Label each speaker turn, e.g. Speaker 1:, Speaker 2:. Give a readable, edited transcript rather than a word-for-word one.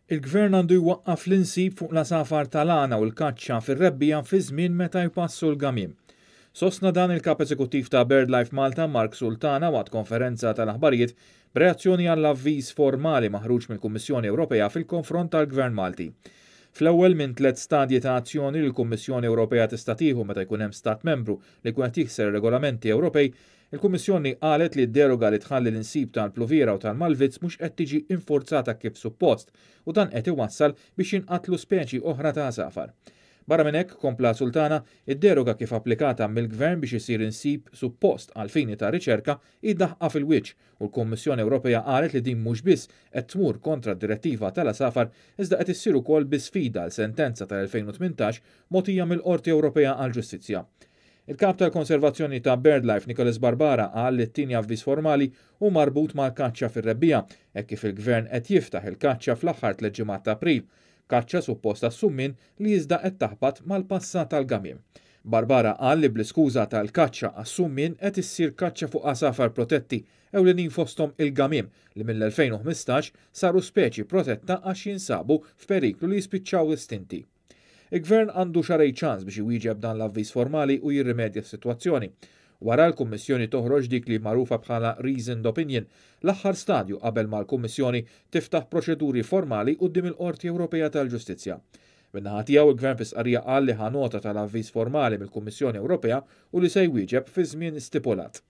Speaker 1: Il-Gvern għandu jwaqqaf l-insib fuq l-asafar tal-għana u l-kaċċa fir-rebbija fi żmien meta jpassu l-gamiem. Sostna dan il-Kap Eżekuttiv ta' BirdLife Malta Mark Sultana waqt konferenza tal-aħbarijiet b'reazzjoni għall-avviż formali maħruġ mill-Kummissjoni Ewropea fil-konfront tal-Gvern Malti. Fl-ewwel minn 3 stadji ta' azzjoni li l-Kummissjoni Ewropea tista' tieħu meta jkun hemm stat membru li jkun qed jikser regolamenti Ewropej, il-Kummissjoni qalet li d-deroga li tħalli l-insib tal-Pluviera u tal-Malvizz mhux qed tiġi infurzata kif suppost u dan qed iwassal biex jinqatlu speċi oħra ta' asafar. Barra minn hekk, kompla Sultana, id-deroga kif applikata mill-Gvern biex isir insib suppost għal fini ta' riċerka iddaħqa fil-wiċċ u l-Kummissjoni Ewropea qalet li din mhux biss qed tmur kontra d-direttiva tal-asafar iżda qed issir ukoll bi sfida l sentenza tal-2018 mogħtija mill-Qorti Ewropea għall-Ġustizzja. Il-Kap tal-Konservazzjoni ta' BirdLife Nicholas Barbara qal li t-tieni avviż formali hu marbut mal-kaċċa fir-rebbija hekk kif il-Gvern qed jiftaħ il-kaċċa fl-aħħar 3 ġimgħat ta' April, kaċċa supposta s-summin li iżda qed taħbad mal-passat tal-gamiem. Barbara qal li bl-iskuża tal-kaċċa għas-summin qed issir kaċċa fuq asafar protetti ewlenin fosthom il-gamiem li mill-2015 saru speċi protetta għax jinsabu f'periklu li jispiċċaw estinti. Il-Gvern għandu xarej ċans biex iwieġeb dan l-avviż formali u jirrimedja s-sitwazzjoni. Wara l-Kummissjoni toħroġ dik li magħrufa bħala reasoned opinion, l-aħħar stadju qabel ma l-Kummissjoni tiftaħ proċeduri formali quddiem il-Qorti Ewropea tal-Ġustizzja. Min-naħa tiegħu il-Gvern fis-qarrija qal li ħa nota tal-avviż formali mill-Kummissjoni Ewropea u li se jwieġeb fi żmien stipulat.